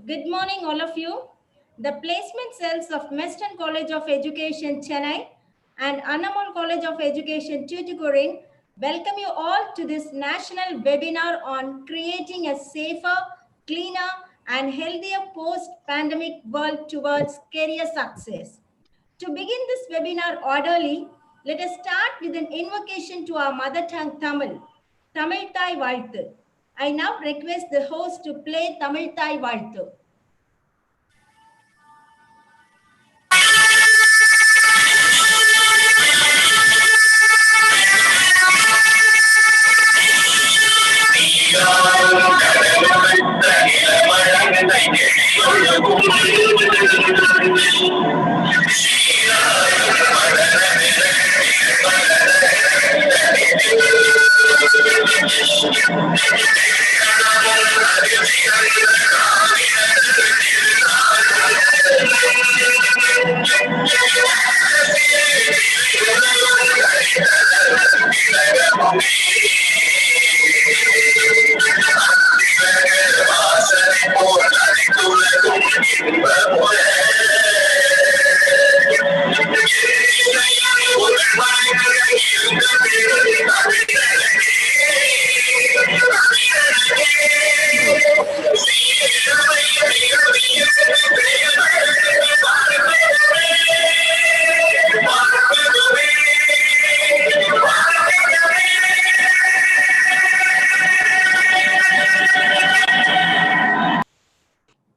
Good morning, all of you. The placement cells of Western College of Education, Chennai and Annammal College of Education, Tuticorin welcome you all to this national webinar on creating a safer, cleaner and healthier post-pandemic world towards career success. To begin this webinar orderly, let us start with an invocation to our mother tongue Tamil. Tamil Thai Valthu. I now request the host to play Tamil Thai Valthu.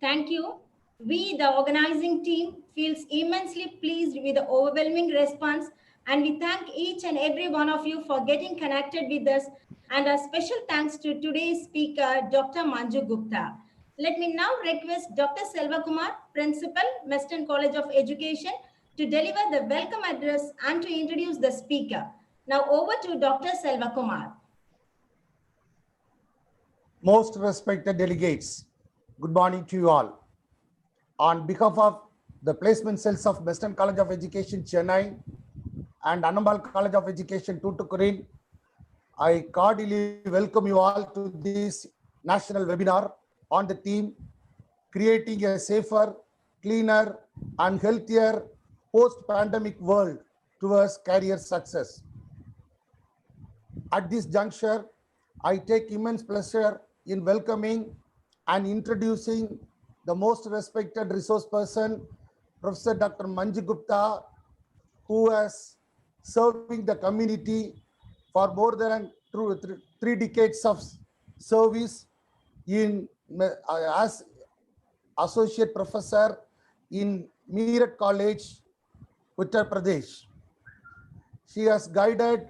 Thank you. We, the organizing team, feels immensely pleased with the overwhelming response, and we thank each and every one of you for getting connected with us. And a special thanks to today's speaker, Dr. Manju Gupta. Let me now request Dr. Selva Kumar, Principal, Western College of Education, to deliver the welcome address and to introduce the speaker. Now over to Dr. Selva Kumar. Most respected delegates, good morning to you all. On behalf of the placement cells of Western College of Education, Chennai and Annammal College of Education, Tuticorin, I cordially welcome you all to this national webinar on the theme, creating a safer, cleaner and healthier post-pandemic world towards career success. At this juncture, I take immense pleasure in welcoming and introducing the most respected resource person, Professor Dr. Manju Gupta, who has serving the community for more than 3 decades of service in as associate professor in Meerut College, Uttar Pradesh. She has guided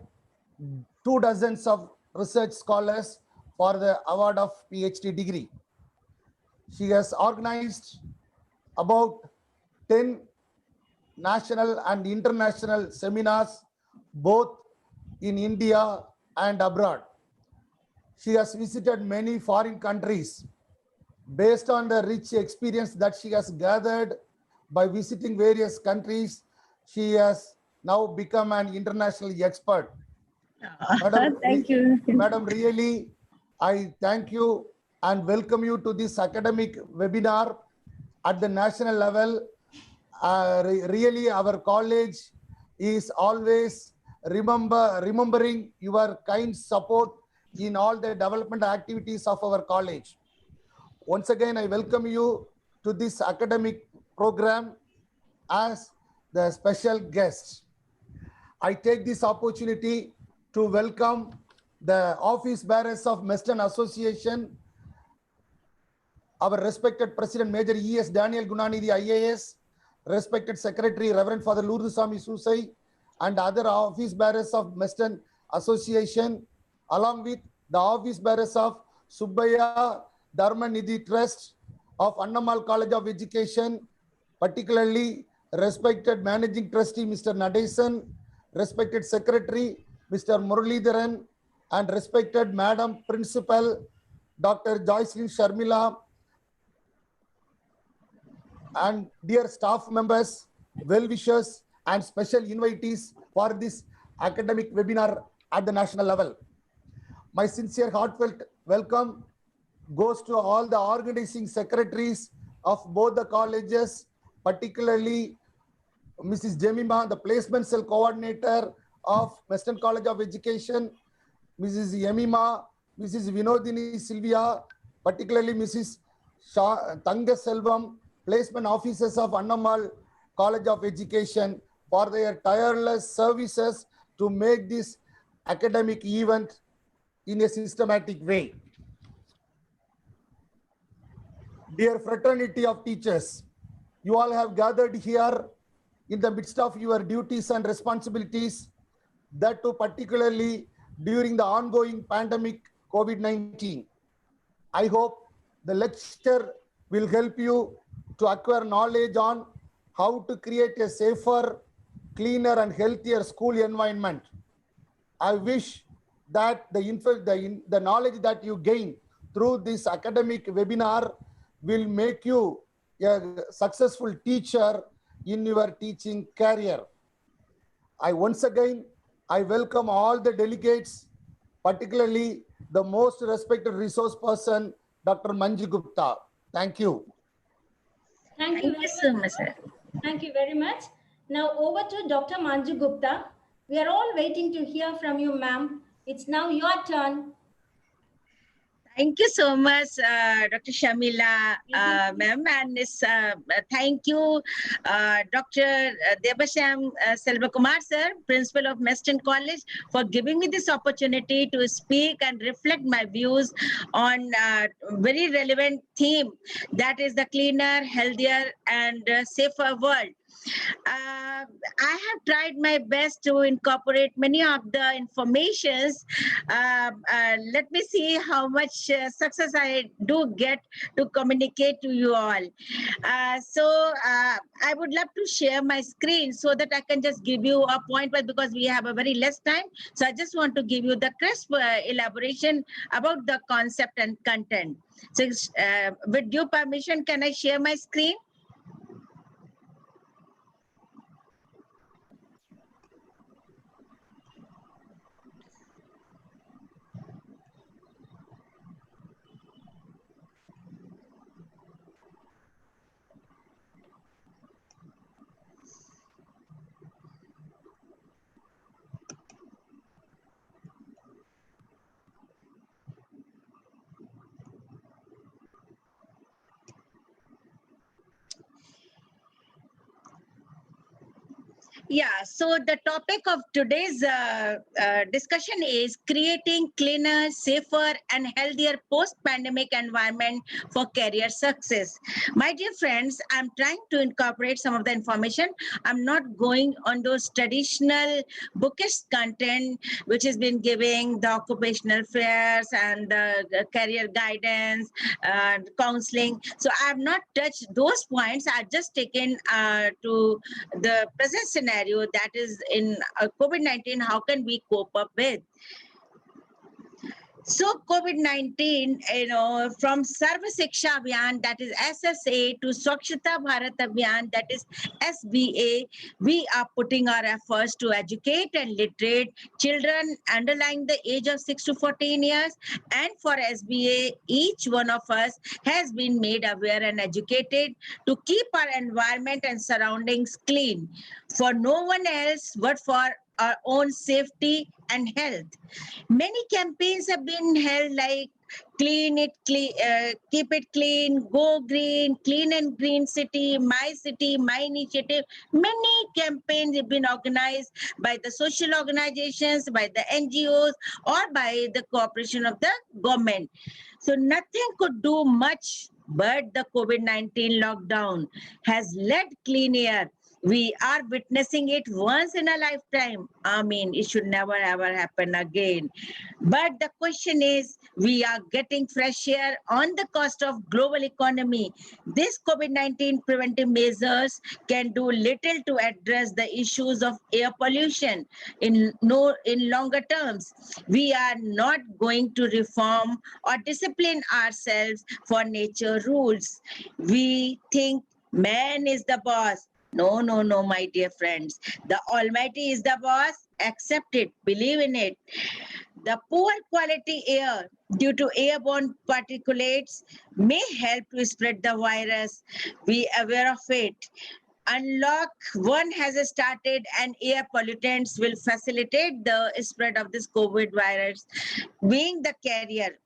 2 dozens of research scholars for the award of PhD degree. She has organized about 10 national and international seminars, both in India and abroad. She has visited many foreign countries. Based on the rich experience that she has gathered by visiting various countries, she has now become an international expert. Madam, thank you. Madam, really, I thank you and welcome you to this academic webinar at the national level. Really, our college is always remembering your kind support in all the development activities of our college. Once again, I welcome you to this academic program as the special guest. I take this opportunity to welcome the office bearers of Western Association, our respected President Major E.S. Daniel Gunanidhi IAS, respected Secretary Reverend Father Lurdusamy Susai, and other office bearers of Western Association, along with the office bearers of Subbaya Dharmanidhi Trust of Annammal College of Education, particularly respected Managing Trustee Mr. Nadesan, respected Secretary Mr. Muralidharan, and respected Madam Principal Dr. Joycelyn Sharmila, and dear staff members, well-wishers and special invitees for this academic webinar at the national level. My sincere heartfelt welcome goes to all the organizing secretaries of both the colleges, particularly Mrs. Jemima, the placement cell coordinator of Western College of Education, Mrs. Yemima, Mrs. Vinodini Sylvia, particularly Mrs. Tanga Selvam, placement officers of Annammal College of Education for their tireless services to make this academic event in a systematic way. Dear fraternity of teachers, you all have gathered here in the midst of your duties and responsibilities, that too particularly during the ongoing pandemic COVID-19. I hope the lecture will help you to acquire knowledge on how to create a safer, cleaner and healthier school environment. I wish that the knowledge that you gain through this academic webinar will make you a successful teacher in your teaching career. I welcome all the delegates, particularly the most respected resource person, Dr. Manju Gupta. Thank you. Thank you so much, sir. Thank you very much. Now over to Dr. Manju Gupta. We are all waiting to hear from you, ma'am. It's now your turn. Thank you so much, Dr. Shamila, ma'am, and thank you, Dr. Debasham Selvakumar, sir, Principal of Western College, for giving me this opportunity to speak and reflect my views on very relevant theme, that is the cleaner, healthier, and safer world. I have tried my best to incorporate many of the informations. Let me see how much success I do get to communicate to you all. I would love to share my screen so that I can just give you a point, but because we have a very less time, so I just want to give you the crisp elaboration about the concept and content. So with due permission, can I share my screen? Yeah, so the topic of today's discussion is creating cleaner, safer, and healthier post-pandemic environment for career success. My dear friends, I'm trying to incorporate some of the information. I'm not going on those traditional bookish content which has been giving the occupational fairs and the career guidance, counseling. So I have not touched those points. I've just taken to the present scenario, that is in COVID-19, how can we cope up with? So COVID-19, from Sarva Shiksha Abhiyan, that is SSA, to Swachhata Bharat Abhiyan, that is SBA, we are putting our efforts to educate and literate children underlying the age of 6 to 14 years. And for SBA, each one of us has been made aware and educated to keep our environment and surroundings clean for no one else but for our own safety and health. Many campaigns have been held, like clean it, keep it clean, go green, clean and green city, my initiative. Many campaigns have been organized by the social organizations, by the NGOs, or by the cooperation of the government. So nothing could do much, but the COVID-19 lockdown has led clean air. We are witnessing it once in a lifetime. I mean, it should never ever happen again. But the question is, we are getting fresh air on the cost of global economy. This COVID-19 preventive measures can do little to address the issues of air pollution in longer terms. We are not going to reform or discipline ourselves for nature rules. We think man is the boss. No, no, no, my dear friends. The Almighty is the boss. Accept it. Believe in it. The poor quality air due to airborne particulates may help to spread the virus. Be aware of it. Unlock 1 has started, and air pollutants will facilitate the spread of this COVID virus. Being the carrier,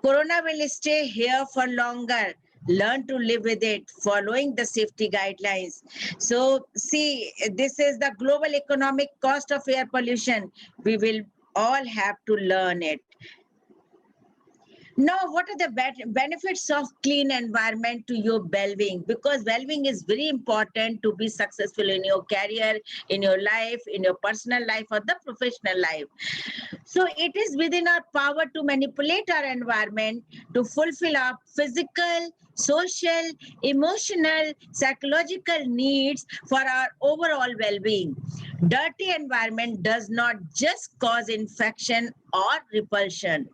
Corona will stay here for longer. Learn to live with it, following the safety guidelines. So, see, this is the global economic cost of air pollution. We will all have to learn it. Now, what are the benefits of clean environment to your well-being? Because well-being is very important to be successful in your career, in your life, in your personal life, or the professional life. So it is within our power to manipulate our environment to fulfill our physical, social, emotional, psychological needs for our overall well-being. Dirty environment does not just cause infection or repulsion.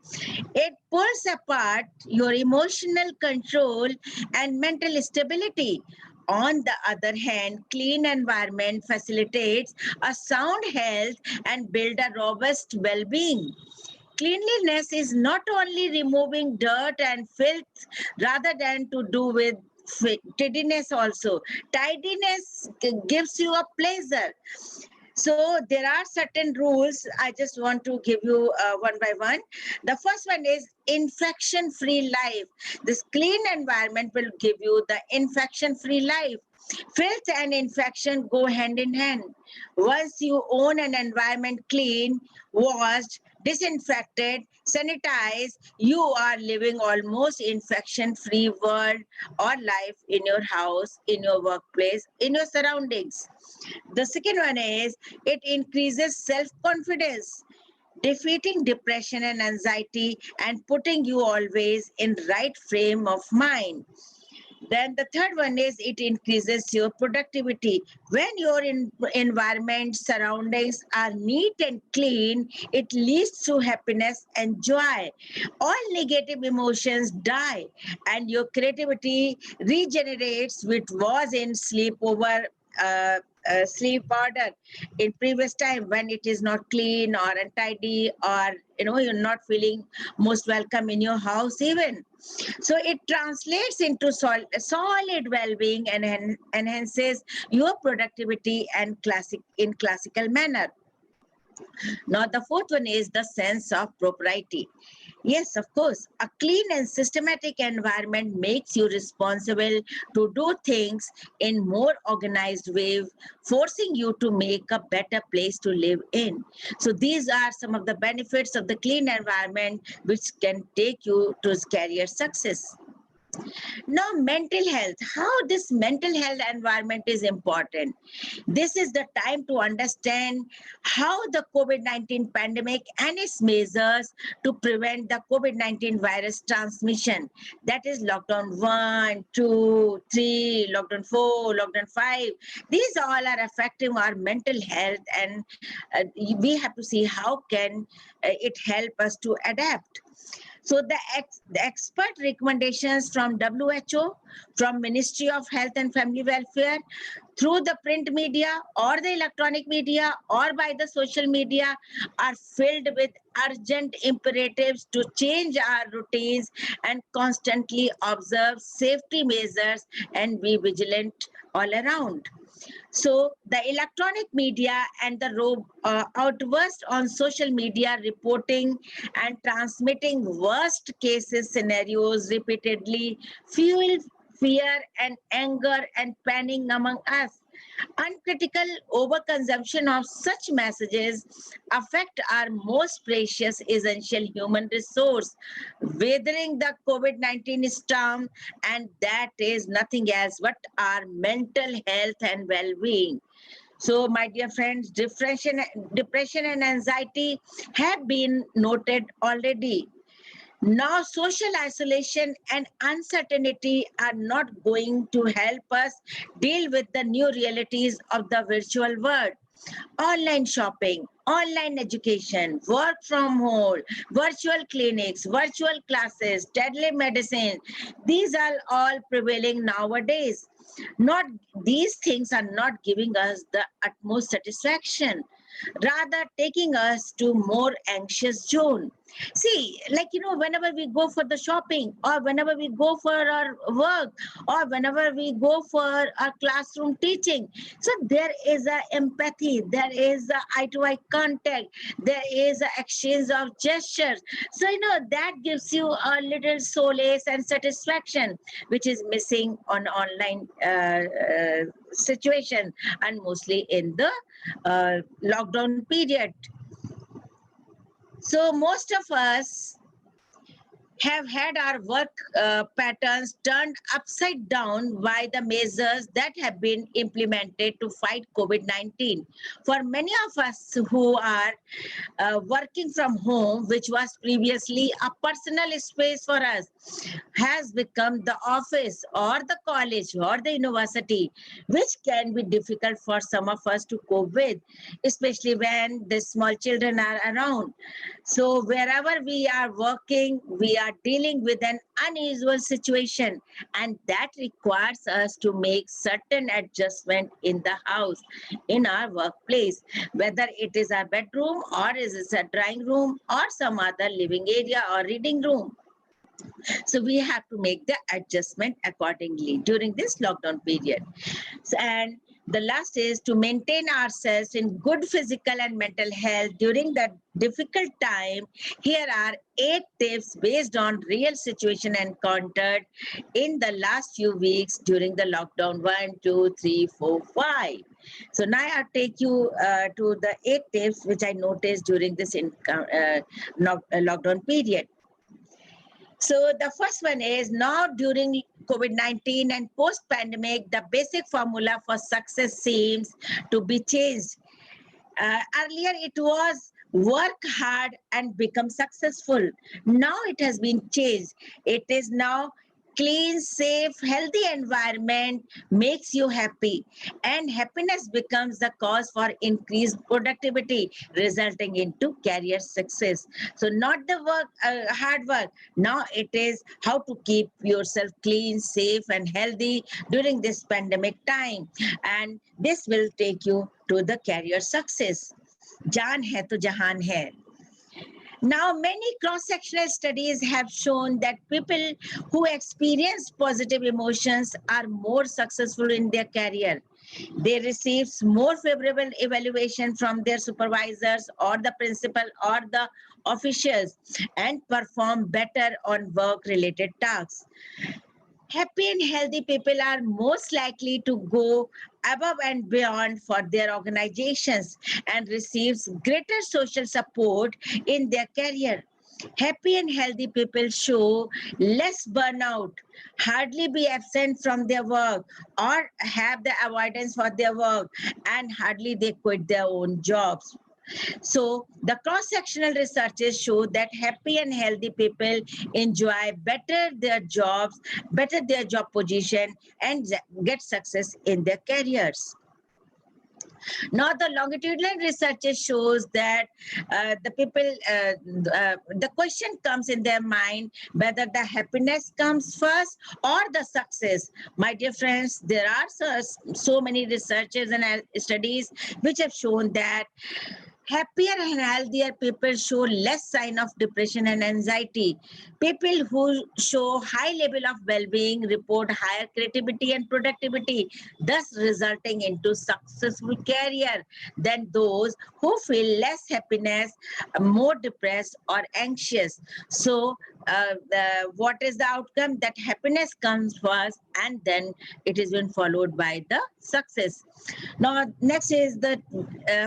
It pulls apart your emotional control and mental stability. On the other hand, clean environment facilitates a sound health and build a robust well-being. Cleanliness is not only removing dirt and filth rather than to do with tidiness also. Tidiness gives you a pleasure. So there are certain rules. I just want to give you one by one. The first one is infection-free life. This clean environment will give you the infection-free life. Filth and infection go hand in hand. Once you own an environment clean, washed, disinfected, sanitized, you are living almost infection-free world or life in your house, in your workplace, in your surroundings. The second one is it increases self-confidence, defeating depression and anxiety and putting you always in right frame of mind. Then the third one is it increases your productivity. When your environment surroundings are neat and clean, it leads to happiness and joy. All negative emotions die and your creativity regenerates, which was in sleep order in previous time when it is not clean or untidy, or you're not feeling most welcome in your house even. So it translates into solid well-being and enhances your productivity and classical manner. Now the fourth one is the sense of propriety. Yes, of course, a clean and systematic environment makes you responsible to do things in more organized way, forcing you to make a better place to live in. So these are some of the benefits of the clean environment which can take you to career success. Now, mental health, how this mental health environment is important. This is the time to understand how the COVID-19 pandemic and its measures to prevent the COVID-19 virus transmission. That is lockdown 1, 2, 3, lockdown 4, lockdown 5. These all are affecting our mental health, and we have to see how can it help us to adapt. So the expert recommendations from WHO, from Ministry of Health and Family Welfare, through the print media or the electronic media or by the social media are filled with urgent imperatives to change our routines and constantly observe safety measures and be vigilant all around. So the electronic media and the outburst on social media reporting and transmitting worst cases scenarios repeatedly fuel fear and anger and panic among us. Uncritical overconsumption of such messages affect our most precious essential human resource, weathering the COVID-19 storm, and that is nothing else but our mental health and well-being. So, my dear friends, depression and anxiety have been noted already. Now, social isolation and uncertainty are not going to help us deal with the new realities of the virtual world. Online shopping, online education, work from home, virtual clinics, virtual classes, telemedicine, these are all prevailing nowadays. Not These things are not giving us the utmost satisfaction. rather taking us to more anxious zone. See, like, whenever we go for the shopping, or whenever we go for our work, or whenever we go for our classroom teaching, so there is a empathy, there is a eye-to-eye contact, there is a exchange of gestures. So, that gives you a little solace and satisfaction, which is missing on online situation, and mostly in the lockdown period. So most of us have had our work patterns turned upside down by the measures that have been implemented to fight COVID-19. For many of us who are working from home, which was previously a personal space for us, has become the office or the college or the university, which can be difficult for some of us to cope with, especially when the small children are around. So wherever we are working, we are dealing with an unusual situation, and that requires us to make certain adjustment in the house, in our workplace, whether it is our bedroom, or is it a drawing room, or some other living area or reading room. So we have to make the adjustment accordingly during this lockdown period. And the last is to maintain ourselves in good physical and mental health during that difficult time. Here are 8 tips based on real situation encountered in the last few weeks during the lockdown. 1, 2, 3, 4, 5. So now I'll take you to the 8 tips which I noticed during this lockdown period. So the first one is, now during COVID-19 and post-pandemic, the basic formula for success seems to be changed. Earlier it was work hard and become successful. Now it has been changed. It is now clean, safe, healthy environment makes you happy, and happiness becomes the cause for increased productivity, resulting into career success. So not the hard work. Now it is how to keep yourself clean, safe, and healthy during this pandemic time, and this will take you to the career success. Jaan hai to jahan hai. Now, many cross-sectional studies have shown that people who experience positive emotions are more successful in their career. They receive more favorable evaluation from their supervisors or the principal or the officials, and perform better on work-related tasks. Happy and healthy people are most likely to go above and beyond for their organizations and receives greater social support in their career. Happy and healthy people show less burnout, hardly be absent from their work, or have the avoidance for their work, and hardly they quit their own jobs. So the cross-sectional researches show that happy and healthy people enjoy better their jobs, better their job position, and get success in their careers. Now, the longitudinal researches shows that the question comes in their mind whether the happiness comes first or the success. My dear friends, there are so many researches and studies which have shown that happier and healthier people show less sign of depression and anxiety. People who show high level of well-being report higher creativity and productivity, thus resulting into successful career than those who feel less happiness, more depressed or anxious. So what is the outcome? That happiness comes first, and then it is been followed by the success. Now, next is that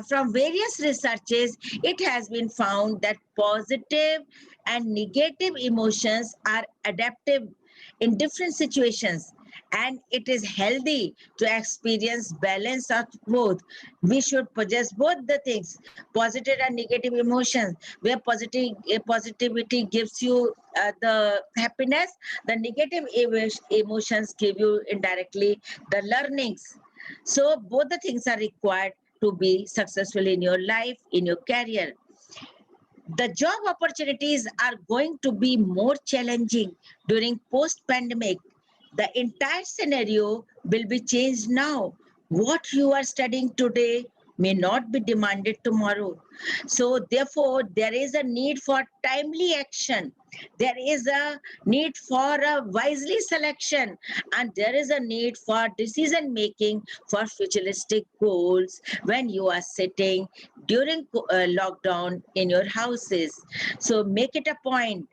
from various researches, it has been found that positive and negative emotions are adaptive in different situations, and it is healthy to experience balance of both. We should possess both the things, positive and negative emotions, where positivity gives you the happiness, the negative emotions give you indirectly the learnings. So both the things are required to be successful in your life, in your career. The job opportunities are going to be more challenging during post-pandemic. The entire scenario will be changed now. What you are studying today may not be demanded tomorrow. So therefore, there is a need for timely action. There is a need for a wisely selection, and there is a need for decision making for futuristic goals when you are sitting during lockdown in your houses. So make it a point,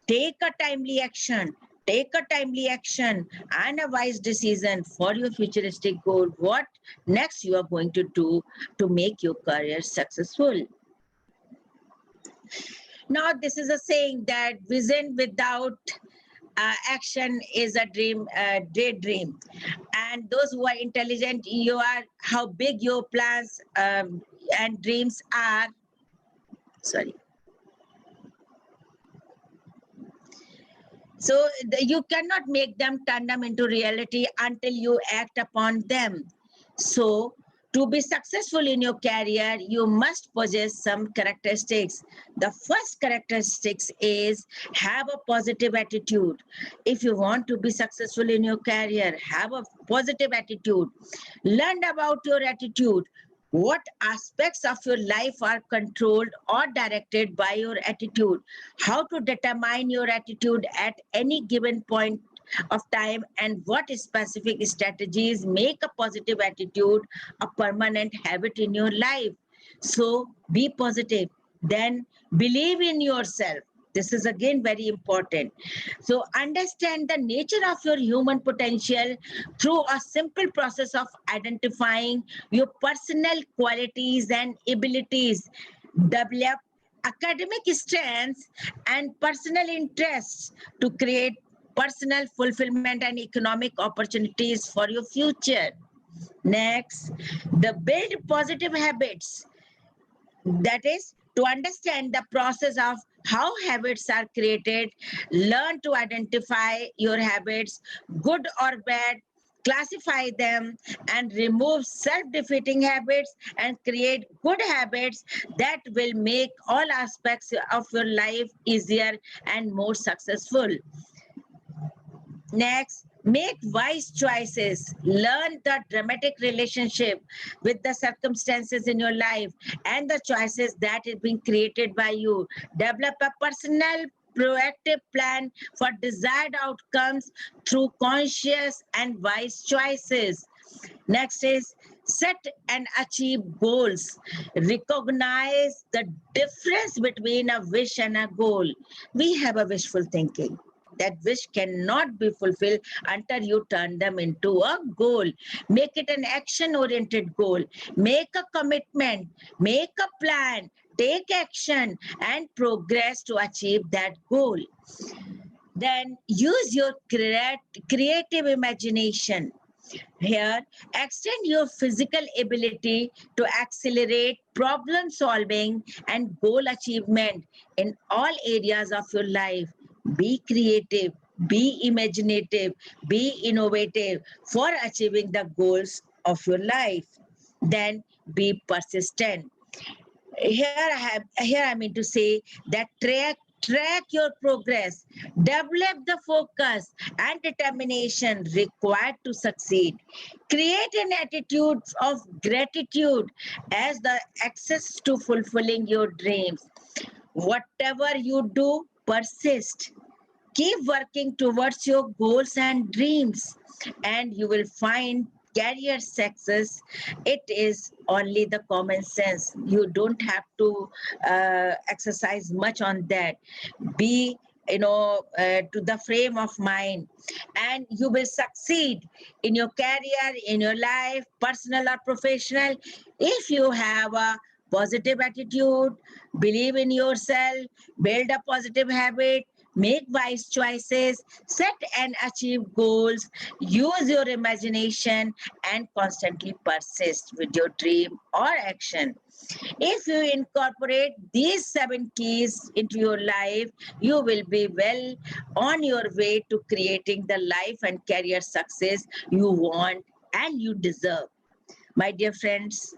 take a timely action, take a timely action and a wise decision for your futuristic goal. What next you are going to do to make your career successful. Now, this is a saying that vision without action is a dream, daydream. And those who are intelligent, you are how big your plans and dreams are. Sorry. So you cannot make them, turn them into reality until you act upon them. So to be successful in your career, you must possess some characteristics. The first characteristics is have a positive attitude. If you want to be successful in your career, have a positive attitude. Learn about your attitude. What aspects of your life are controlled or directed by your attitude? How to determine your attitude at any given point of time, and what specific strategies make a positive attitude a permanent habit in your life. So be positive. Then believe in yourself. This is again very important. So understand the nature of your human potential through a simple process of identifying your personal qualities and abilities. Develop academic strengths and personal interests to create personal fulfillment and economic opportunities for your future. Next, the build positive habits. That is to understand the process of how habits are created, learn to identify your habits, good or bad, classify them, and remove self-defeating habits and create good habits that will make all aspects of your life easier and more successful. Next, make wise choices. Learn the dramatic relationship with the circumstances in your life and the choices that is being created by you. Develop a personal proactive plan for desired outcomes through conscious and wise choices. Next is set and achieve goals. Recognize the difference between a wish and a goal. We have a wishful thinking. That wish cannot be fulfilled until you turn them into a goal. Make it an action-oriented goal. Make a commitment. Make a plan. Take action and progress to achieve that goal. Then use your creative imagination. Here, extend your physical ability to accelerate problem solving and goal achievement in all areas of your life. Be creative, be imaginative, be innovative for achieving the goals of your life. Then be persistent. Here I mean to say that track your progress, develop the focus and determination required to succeed. Create an attitude of gratitude as the access to fulfilling your dreams. Whatever you do, persist. Keep working towards your goals and dreams, and you will find career success. It is only the common sense. You don't have to exercise much on that. Be to the frame of mind, and you will succeed in your career, in your life, personal or professional, if you have a positive attitude, believe in yourself, build a positive habit, make wise choices, set and achieve goals, use your imagination, and constantly persist with your dream or action. If you incorporate these 7 keys into your life, you will be well on your way to creating the life and career success you want and you deserve. My dear friends,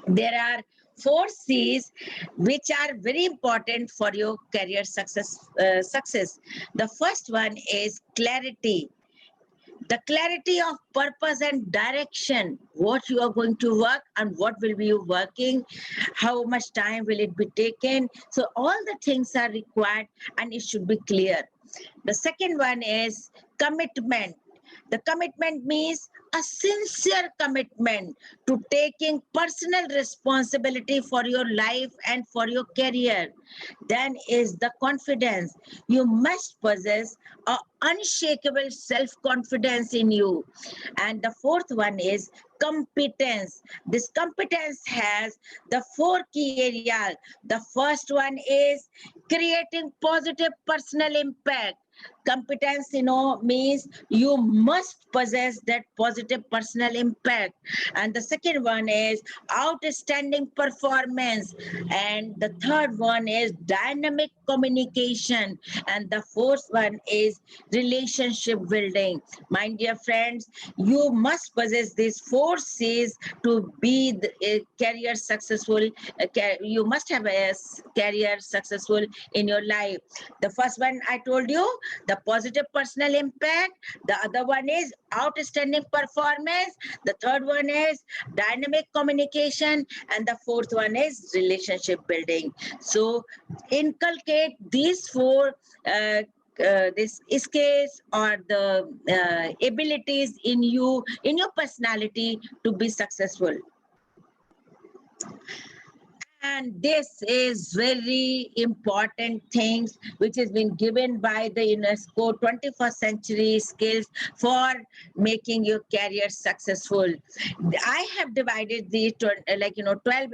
there are 4 C's which are very important for your career success. The first one is clarity. the clarity of purpose and direction, what you are going to work and what will be you working, how much time will it be taken. So all the things are required and it should be clear. The second one is commitment. The commitment means a sincere commitment to taking personal responsibility for your life and for your career. Then is the confidence. You must possess a unshakable self-confidence in you. And the fourth one is competence. This competence has the four key areas. The first one is creating positive personal impact. Competence, means you must possess that positive personal impact. And the second one is outstanding performance. And the third one is dynamic communication. And the fourth one is relationship building. My dear friends, you must possess these four C's to be a career successful. You must have a career successful in your life. The first one I told you, the positive personal impact. The other one is outstanding performance. The third one is dynamic communication. And the fourth one is relationship building. So inculcate these four this skills or the abilities in you, in your personality to be successful. And this is very important things which has been given by the UNESCO 21st century skills for making your career successful. I have divided these 12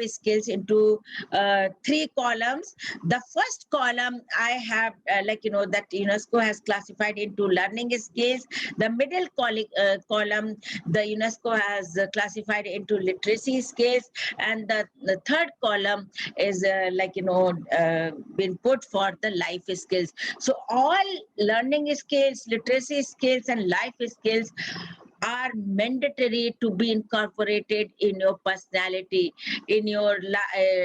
skills into 3 columns. The first column I have that UNESCO has classified into learning skills. The middle column the UNESCO has classified into literacy skills, and the third column is been put for the life skills. So all learning skills, literacy skills and life skills are mandatory to be incorporated in your personality, in your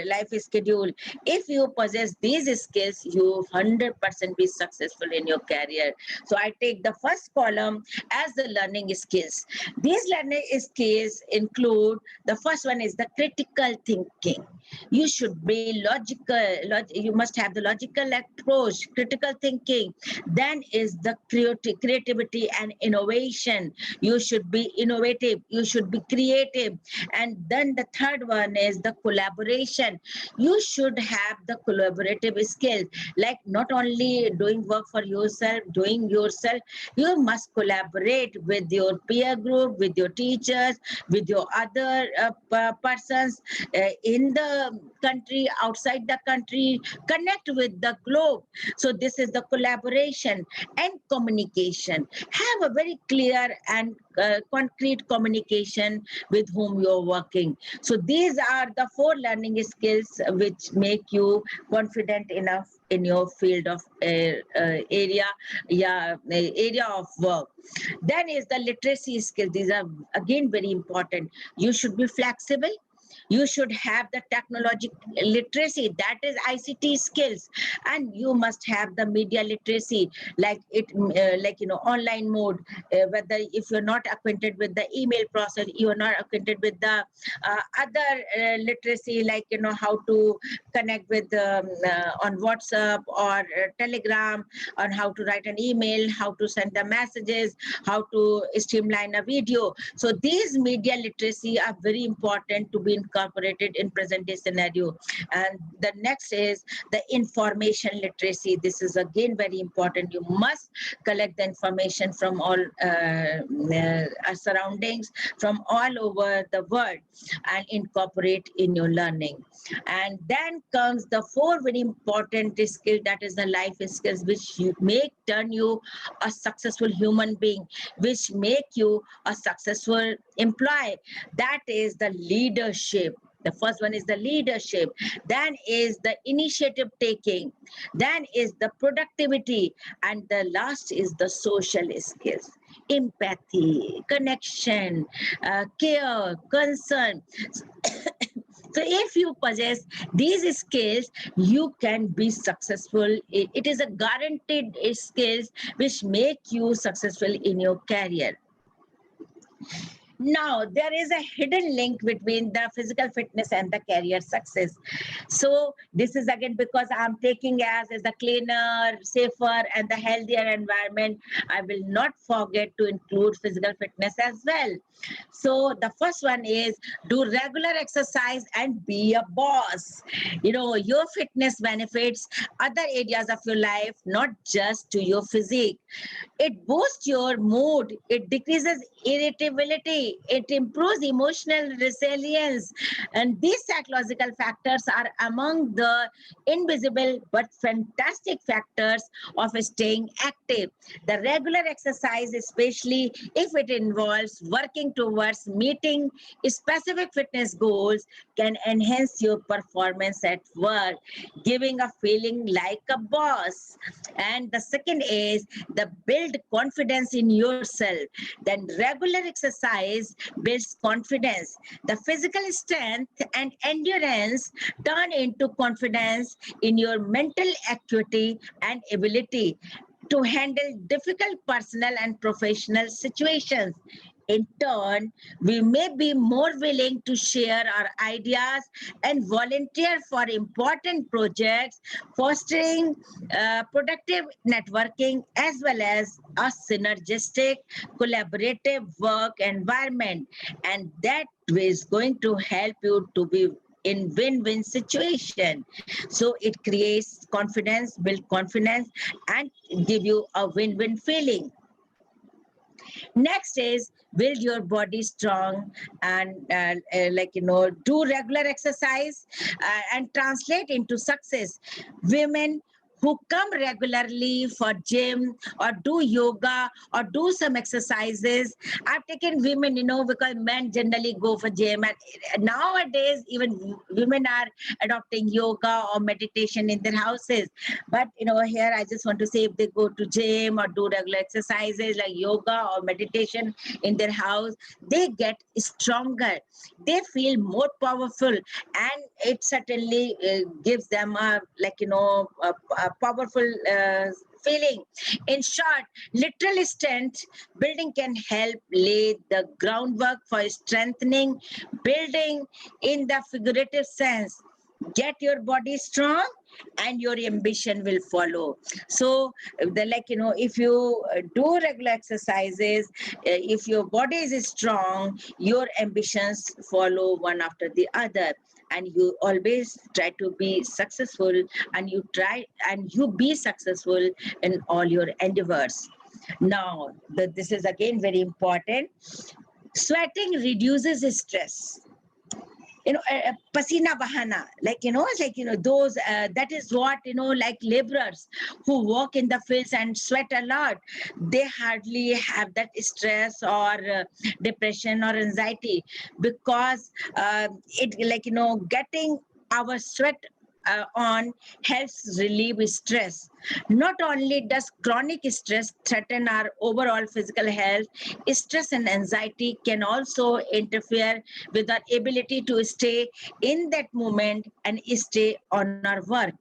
life schedule. If you possess these skills, you 100% be successful in your career. So I take the first column as the learning skills. These learning skills include, the first one is the critical thinking. You should be logical. You must have the logical approach, critical thinking. Then is the creativity and innovation. You should be innovative. You should be creative. And then the third one is the collaboration. You should have the collaborative skills, like not only doing work for yourself, you must collaborate with your peer group, with your teachers, with your other persons in the country, outside the country, connect with the globe. So this is the collaboration and communication. Have a very clear and concrete communication with whom you're working. So these are the 4 learning skills which make you confident enough in your field of area of work. Then is the literacy skill. These are again very important. You should be flexible. You should have the technology literacy, that is ICT skills, and you must have the media literacy, online mode. Whether if you're not acquainted with the email process, you are not acquainted with the other literacy, how to connect with on WhatsApp or Telegram, on how to write an email, how to send the messages, how to streamline a video. So these media literacy are very important to be incorporated in present day scenario. And the next is the information literacy. This is again very important. You must collect the information from all surroundings, from all over the world, and incorporate in your learning. And then comes the 4 very important skill, that is the life skills, which turn you a successful human being, which make you a successful employee. That is the leadership. The first one is the leadership. Then is the initiative taking. Then is the productivity. And the last is the social skills. Empathy, connection, care, concern. So if you possess these skills, you can be successful. It is a guaranteed skills which make you successful in your career. Now, there is a hidden link between the physical fitness and the career success. So, this is again because I'm taking as a cleaner, safer, and the healthier environment. I will not forget to include physical fitness as well. So, the first one is do regular exercise and be a boss. Your fitness benefits other areas of your life, not just to your physique. It boosts your mood, it decreases irritability, it improves emotional resilience. And these psychological factors are among the invisible but fantastic factors of staying active. The regular exercise, especially if it involves working towards meeting specific fitness goals, can enhance your performance at work, giving a feeling like a boss. And the second is the build confidence in yourself. Then regular exercise builds confidence. The physical strength and endurance turn into confidence in your mental acuity and ability to handle difficult personal and professional situations. In turn, we may be more willing to share our ideas and volunteer for important projects, fostering productive networking as well as a synergistic, collaborative work environment. And that is going to help you to be in win-win situation. So it creates confidence, build confidence, and give you a win-win feeling. Next is build your body strong and do regular exercise and translate into success. Women who come regularly for gym or do yoga or do some exercises. I've taken women, because men generally go for gym, and nowadays even women are adopting yoga or meditation in their houses. But here I just want to say, if they go to gym or do regular exercises like yoga or meditation in their house, they get stronger, they feel more powerful, and it certainly gives them a powerful feeling. In short, literal strength building can help lay the groundwork for strengthening building in the figurative sense. Get your body strong and your ambition will follow. So if you do regular exercises, if your body is strong, your ambitions follow one after the other, and you always try to be successful, and you be successful in all your endeavors. Now, this is again very important. Sweating reduces stress. Pasina bahana, those, that is what, like laborers who work in the fields and sweat a lot, they hardly have that stress or depression or anxiety, because getting our sweat on helps relieve stress. Not only does chronic stress threaten our overall physical health, stress and anxiety can also interfere with our ability to stay in that moment and stay on our work.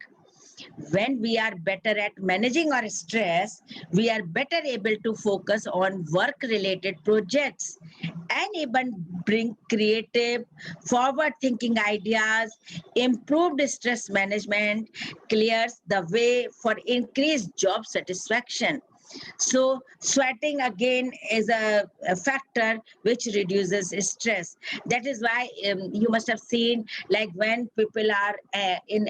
When we are better at managing our stress, we are better able to focus on work related projects and even bring creative, forward thinking ideas. Improved stress management clears the way for increased job satisfaction. So sweating again is a factor which reduces stress. That is why you must have seen, like when people are in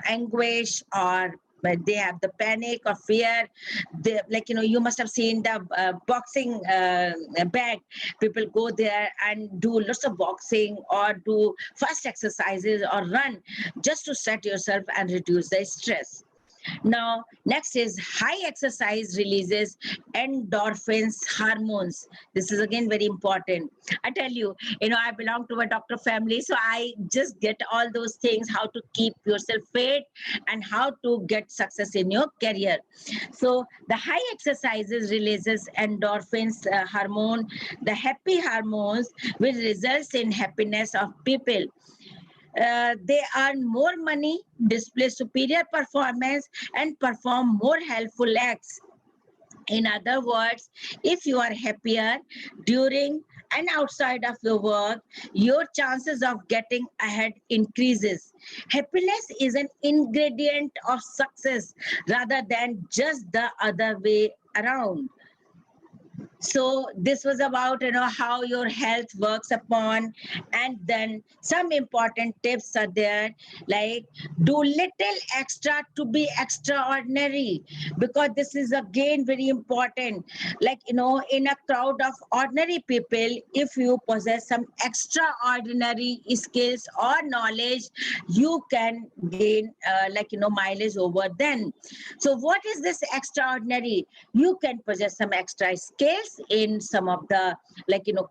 anguish, or they have the panic or fear, they, you must have seen the boxing bag. People go there and do lots of boxing or do fast exercises or run just to set yourself and reduce the stress. Now, next is high exercise releases endorphins hormones. This is again very important. I tell you, I belong to a doctor family, so I just get all those things, how to keep yourself fit and how to get success in your career. So the high exercises releases endorphins hormone, the happy hormones, which results in happiness of people. They earn more money, display superior performance, and perform more helpful acts. In other words, if you are happier during and outside of your work, your chances of getting ahead increases. Happiness is an ingredient of success rather than just the other way around. So this was about how your health works upon, and then some important tips are there, like do little extra to be extraordinary, because this is again very important. Like in a crowd of ordinary people, if you possess some extraordinary skills or knowledge, you can gain mileage over them. So what is this extraordinary? You can possess some extra skills in some of the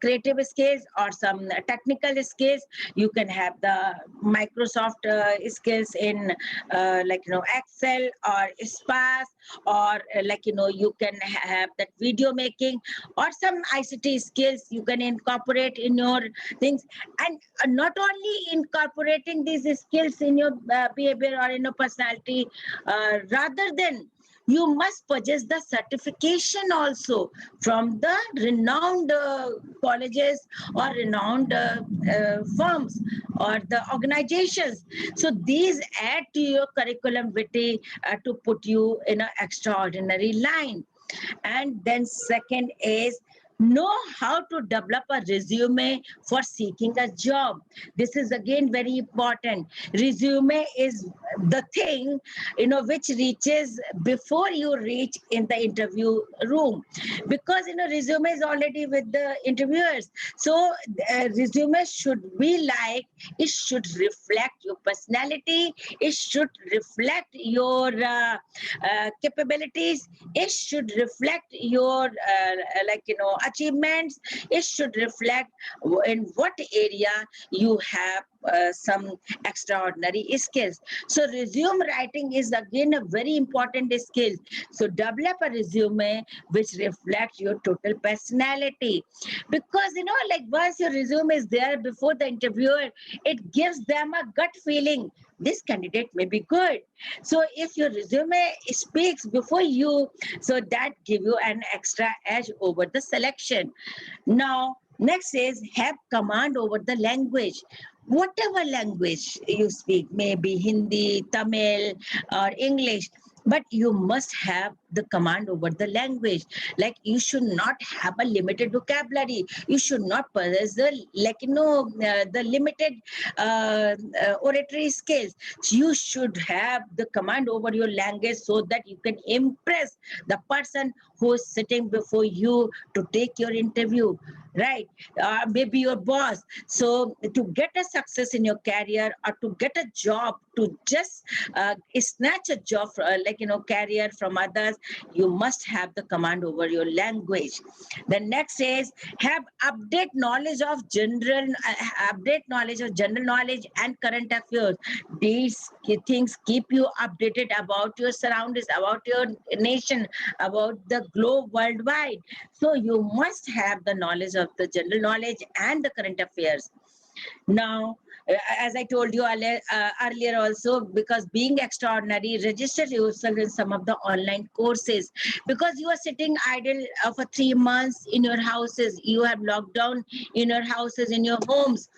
creative skills or some technical skills. You can have the Microsoft skills in Excel or Spark, or you can have that video making or some ICT skills you can incorporate in your things. And not only incorporating these skills in your behavior or in your personality, rather than you must possess the certification also from the renowned colleges or renowned firms or the organizations. So these add to your curriculum vitae to put you in an extraordinary line. And then second is know how to develop a resume for seeking a job. This is again very important. Resume is the thing which reaches before you reach in the interview room, because resume is already with the interviewers. So resume should be like, it should reflect your personality, it should reflect your capabilities, it should reflect your achievements, it should reflect in what area you have some extraordinary skills. So resume writing is again a very important skill. So develop a resume which reflects your total personality, because once your resume is there before the interviewer, it gives them a gut feeling this candidate may be good. So if your resume speaks before you, so that give you an extra edge over the selection. Now, next is have command over the language. Whatever language you speak, maybe Hindi, Tamil, or English, but you must have the command over the language. Like you should not have a limited vocabulary. You should not possess the the limited oratory skills. You should have the command over your language so that you can impress the person who is sitting before you to take your interview, right? Maybe your boss. So to get a success in your career or to get a job, to just snatch a job, career from others, you must have the command over your language. The next is have update knowledge of general knowledge and current affairs. These things keep you updated about your surroundings, about your nation, about the globe worldwide. So you must have the knowledge of the general knowledge and the current affairs. Now, as I told you earlier also, because being extraordinary, register yourself in some of the online courses, because you are sitting idle for 3 months in your houses. You have locked down in your houses, in your homes.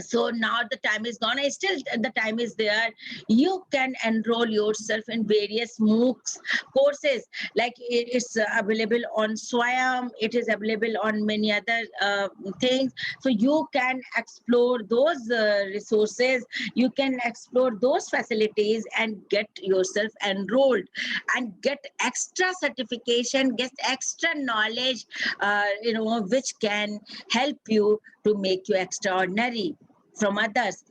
So now the time is gone. Still, the time is there. You can enroll yourself in various MOOCs courses. Like it's available on Swayam. It is available on many other things. So you can explore those resources. You can explore those facilities and get yourself enrolled and get extra certification, get extra knowledge, which can help you to make you extraordinary from others.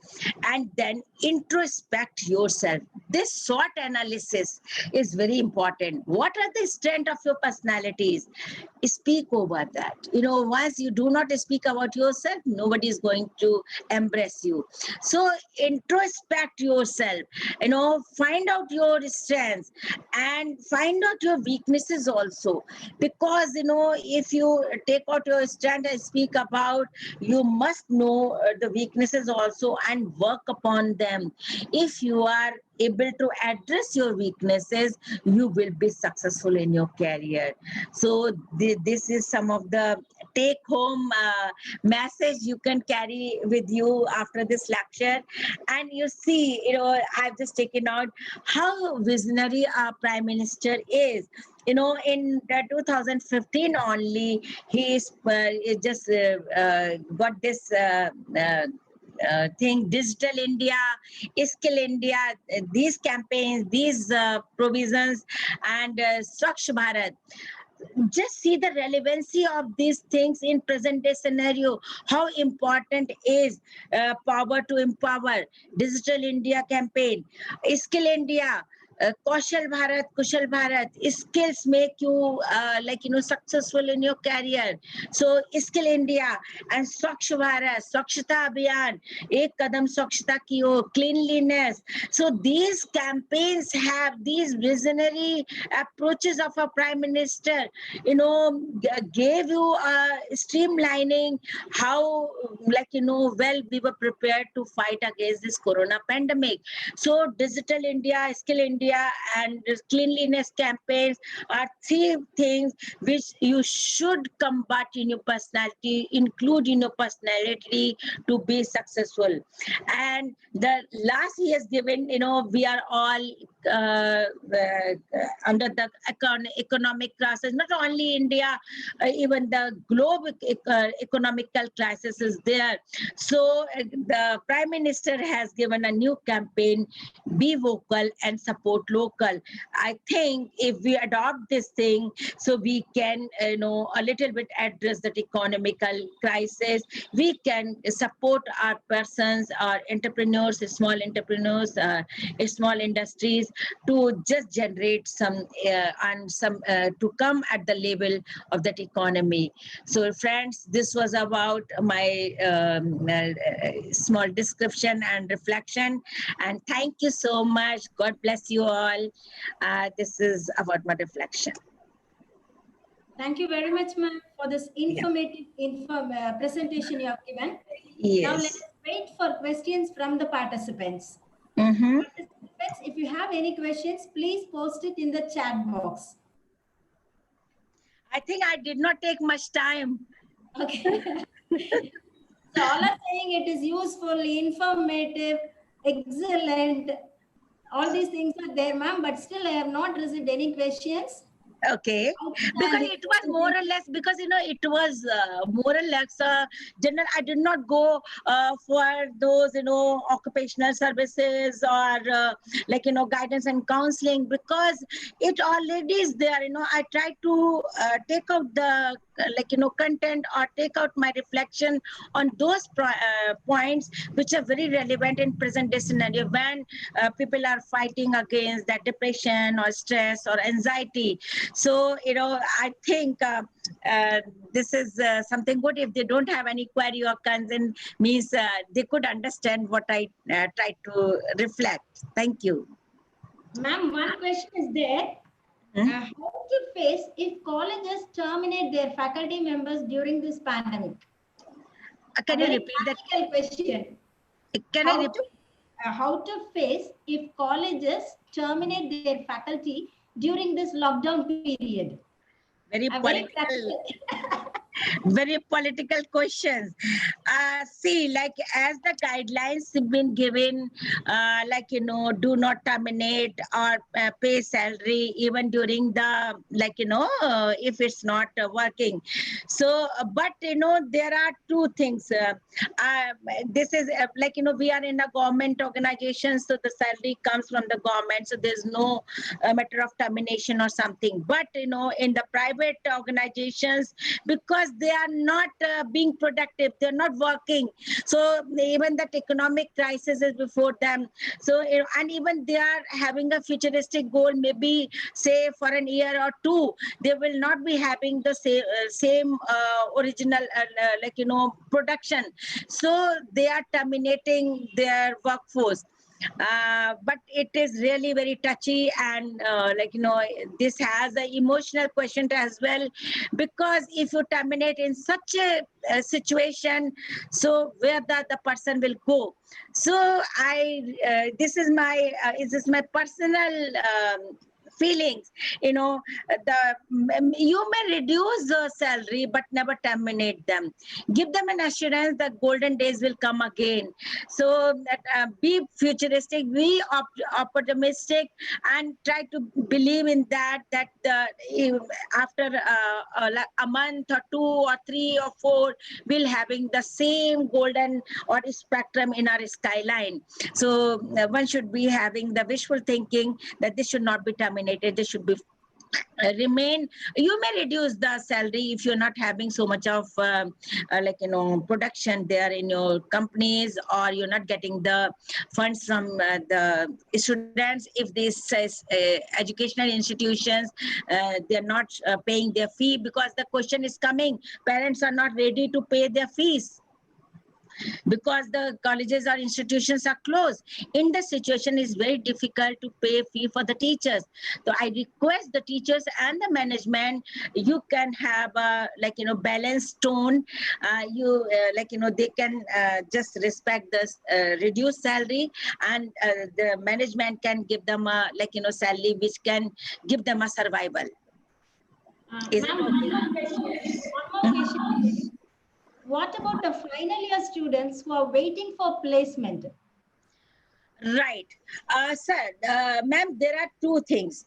And then introspect yourself. This SWOT analysis is very important. What are the strengths of your personalities? Speak over that. Once you do not speak about yourself, nobody is going to embrace you. So introspect yourself, find out your strengths and find out your weaknesses also. Because, if you take out your strength and speak about, you must know the weaknesses weaknesses also and work upon them. If you are able to address your weaknesses, you will be successful in your career. So this is some of the take home message you can carry with you after this lecture. And you see, I've just taken out how visionary our prime minister is. In 2015 only, he just got this thing, Digital India, Skill India, these campaigns, these provisions, and Swachh Bharat. Just see the relevancy of these things in present day scenario, how important is power to empower, Digital India campaign, Skill India, Kaushal Bharat, Kushal Bharat. Skills make you successful in your career. So Skill India and Swachh Bharat, Swachhta Abhiyan, Ek Kadam Swachhta Ki Or, cleanliness. So these campaigns have these visionary approaches of a prime minister, gave you a streamlining how, well we were prepared to fight against this corona pandemic. So Digital India, Skill India, and cleanliness campaigns are three things which you should combat in your personality, include in your personality to be successful. And the last he has given, we are all under the economic crisis, not only India, even the global economical crisis is there. So the Prime Minister has given a new campaign, be vocal and support local. I think if we adopt this thing, so we can, a little bit address that economical crisis. We can support our persons, our entrepreneurs, small entrepreneurs, small industries to just generate some to come at the level of that economy. So friends, this was about my small description and reflection, and thank you so much. God bless you all. This is about my reflection. Thank you very much, ma'am, for this informative presentation you have given. Yes. Now let us wait for questions from the participants. Mm-hmm. Participants, if you have any questions, please post it in the chat box. I think I did not take much time. Okay. So all are saying it is useful, informative, excellent. All these things are there, ma'am, but still I have not received any questions. Okay, because it was more or less, because it was more or less general. I did not go for those occupational services or guidance and counseling, because it already is there. I tried to take out the content or take out my reflection on those points which are very relevant in present day scenario, when people are fighting against that depression or stress or anxiety. So I think this is something good. If they don't have any query or concern, means they could understand what I tried to reflect. Thank you. Ma'am, one question is there. How to face if colleges terminate their faculty members during this pandemic? Can you repeat that? Question. Can I repeat? How to face if colleges terminate their faculty during this lockdown period? Very political. Very political questions. See, as the guidelines have been given, do not terminate or pay salary even during the, if it's not working. So, but, there are two things. This is we are in a government organization, so the salary comes from the government. So there's no matter of termination or something. But, in the private organizations, because they are not being productive, they're not working. So even that economic crisis is before them. So, and even they are having a futuristic goal, maybe say for an year or two, they will not be having the same original, production. So they are terminating their workforce. But it is really very touchy, and this has an emotional question as well, because if you terminate in such a situation, so where the person will go. So this is my personal feelings. You may reduce the salary but never terminate them. Give them an assurance that golden days will come again. So that be futuristic, be optimistic, and try to believe in that after like a month or 2 or 3 or 4, we'll having the same golden or spectrum in our skyline. So one should be having the wishful thinking that this should not be terminated. This should be remain. You may reduce the salary if you're not having so much of production there in your companies, or you're not getting the funds from the students. If these educational institutions they're not paying their fee, because the question is coming, parents are not ready to pay their fees because the colleges or institutions are closed. In the situation, is very difficult to pay fee for the teachers. So I request the teachers and the management, you can have a balanced tone. They can just respect this reduced salary, and the management can give them a salary which can give them a survival. Is it Ma'am, one okay? more question. One more question. What about the final year students who are waiting for placement? Right. Sir, ma'am, there are two things.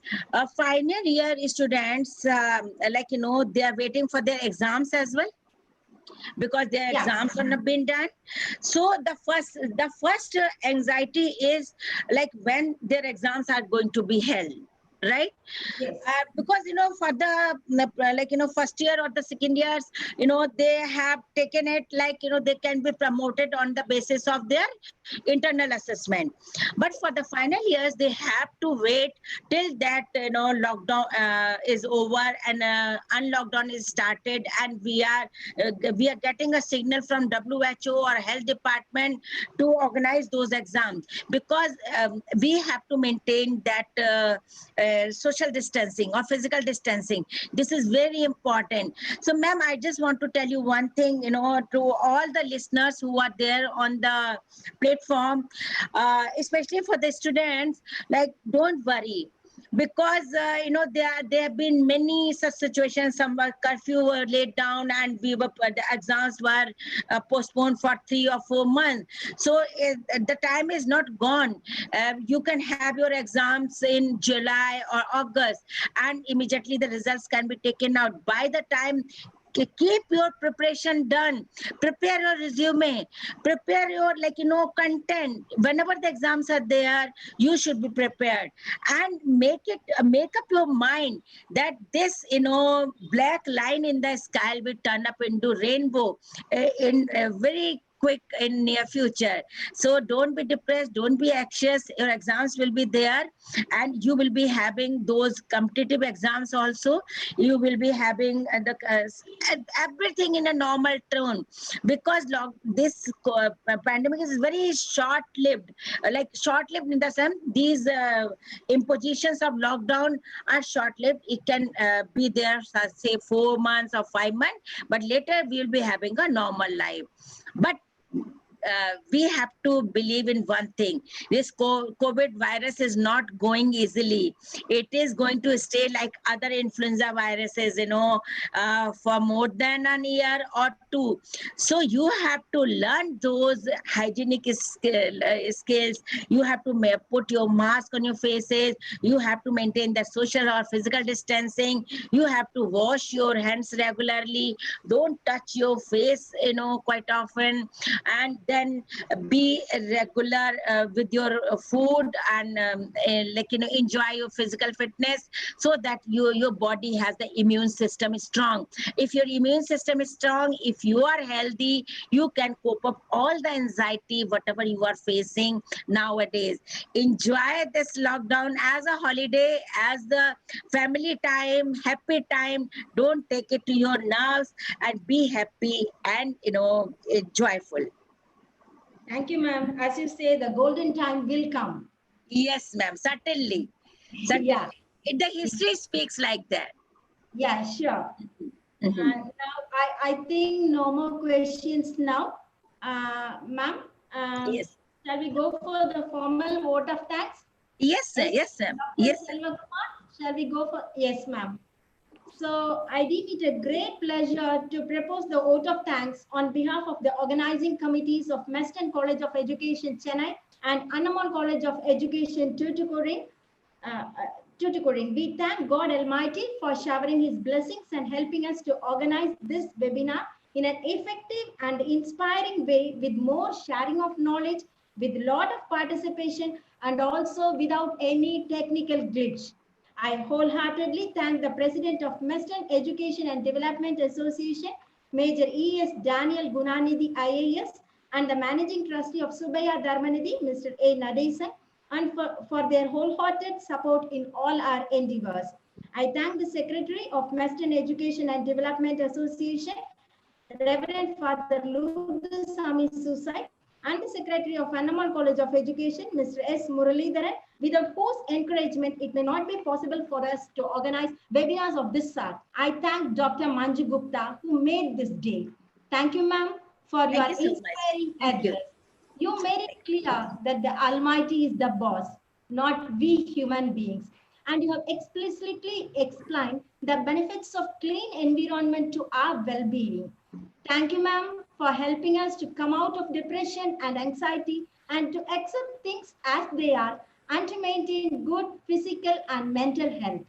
Final year students, they are waiting for their exams as well, because their Yeah. exams are not been done. So the first anxiety is like when their exams are going to be held. Right. Yes. Because for the first year or the second years, they have taken it they can be promoted on the basis of their internal assessment. But for the final years, they have to wait till that lockdown is over, and unlockdown is started, and we are getting a signal from WHO or health department to organize those exams, because we have to maintain that social distancing or physical distancing. This is very important. So ma'am, I just want to tell you one thing, to all the listeners who are there on the platform, especially for the students, like, don't worry, because there have been many such situations. Some curfew were laid down, and the exams were postponed for 3 or 4 months. So the time is not gone. You can have your exams in July or August, and immediately the results can be taken out. By the time, keep your preparation done. Prepare your resume, prepare your content. Whenever the exams are there, you should be prepared, and make up your mind that this black line in the sky will turn up into rainbow in a very quick in near future. So don't be depressed, don't be anxious. Your exams will be there, and you will be having those competitive exams also. You will be having everything in a normal tone, because pandemic is very short lived. Short lived in the sense, these impositions of lockdown are short lived. It can be there, say 4 months or 5 months, but later we will be having a normal life. But we have to believe in one thing. This COVID virus is not going easily. It is going to stay like other influenza viruses, for more than a year or two. So you have to learn those hygienic skills. You have to put your mask on your faces. You have to maintain the social or physical distancing. You have to wash your hands regularly. Don't touch your face, quite often. And then be regular with your food, and enjoy your physical fitness, so that your body has the immune system strong. If your immune system is strong, if you are healthy, you can cope up all the anxiety whatever you are facing nowadays. Enjoy this lockdown as a holiday, as the family time, happy time. Don't take it to your nerves, and be happy and joyful. Thank you, ma'am. As you say, the golden time will come. Yes, ma'am. Certainly. Certainly. Yeah. The history speaks like that. Yeah, sure. Mhm. And now I think no more questions now. Ma'am, Yes. shall we go for the formal vote of thanks? Yes, sir. Yes, sir. Dr. Yes, sir. Selva Kumar, shall we go for? Yes, ma'am. So I deem it a great pleasure to propose the vote of thanks on behalf of the organizing committees of Western College of Education, Chennai, and Annammal College of Education, Tuticorin. Tuticorin. We thank God Almighty for showering His blessings and helping us to organize this webinar in an effective and inspiring way with more sharing of knowledge, with a lot of participation, and also without any technical glitch. I wholeheartedly thank the President of Western Education and Development Association, Major E.S. Daniel Gunanidhi IAS, and the Managing Trustee of Subaya Dharmanidhi, Mr. A. Nadesan, and for their wholehearted support in all our endeavors. I thank the Secretary of Western Education and Development Association, Reverend Father Ludusami Susai, and the Secretary of Annammal College of Education, Mr. S. Muralidharan, without whose encouragement it may not be possible for us to organize webinars of this sort. I thank Dr. Manju Gupta, who made this day. Thank you, ma'am, for your Thank you so much. inspiring Thank you. address. You made it clear that the Almighty is the boss, not we human beings. And you have explicitly explained the benefits of clean environment to our well-being. Thank you, ma'am, for helping us to come out of depression and anxiety and to accept things as they are and to maintain good physical and mental health.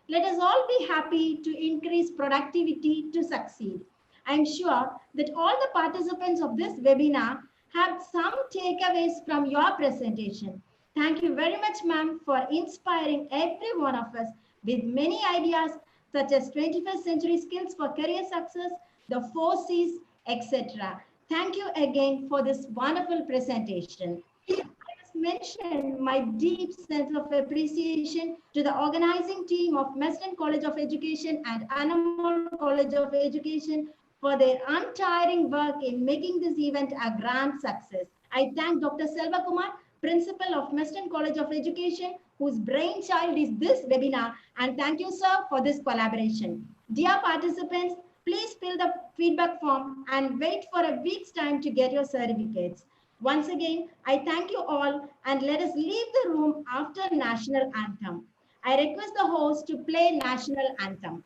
Let us all be happy to increase productivity to succeed. I'm sure that all the participants of this webinar have some takeaways from your presentation. Thank you very much, ma'am, for inspiring every one of us with many ideas such as 21st century skills for career success, the 4Cs, etc. Thank you again for this wonderful presentation. I must mention my deep sense of appreciation to the organizing team of Western College of Education and Annammal College of Education for their untiring work in making this event a grand success. I thank Dr. Selva Kumar, Principal of Western College of Education, whose brainchild is this webinar, and thank you, sir, for this collaboration. Dear participants, please fill the feedback form and wait for a week's time to get your certificates. Once again, I thank you all and let us leave the room after National Anthem. I request the host to play National Anthem.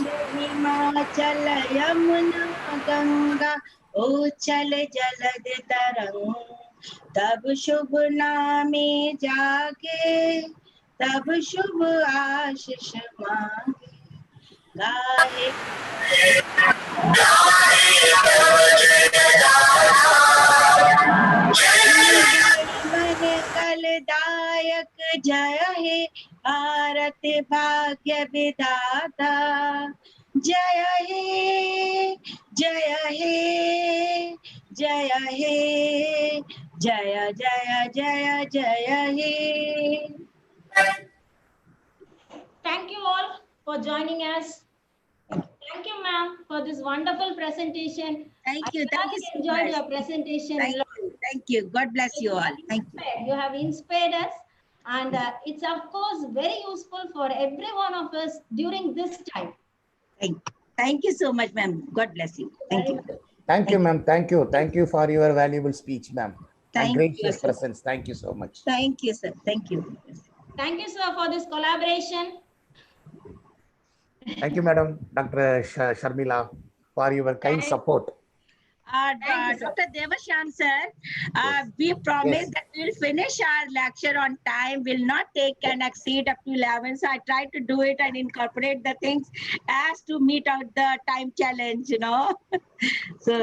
Himachal Yamuna Ganga उछल जलद तरंग तब शुभ नामे जागे तब शुभ आशीष मांगे गाहे मंगलदायक जय हे भारत भाग्य विधाता जय हे जय हे जय हे जय जय जय जय हे. Thank you all for joining us. Thank you, ma'am, for this wonderful presentation. Thank you. I Thank really you so enjoyed much. your presentation. Thank you. Thank you. God bless you all. Thank you. You have inspired us, and it's of course very useful for every one of us during this time. Thank you so much, ma'am. God bless you. Thank you. Thank you, ma'am. Thank you. Thank you for your valuable speech, ma'am. And Thank you, gracious sir. presence. Thank you so much. Thank you, sir. Thank you. Thank you, sir, for this collaboration. Thank you, madam, Dr. Sharmila, for your kind support. Thank you, sir. Dr. Devashan, sir, Yes. we promise Yes. that we'll finish our lecture on time. We'll not take and exceed up to 11. So I try to do it and incorporate the things as to meet out the time challenge, you know. So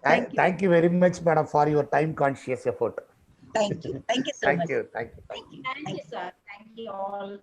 thank you. Thank you very much, madam, for your time conscious effort. Thank you. Thank you so Thank much. you. Thank you. Thank you. Thank you, sir. Thank you all.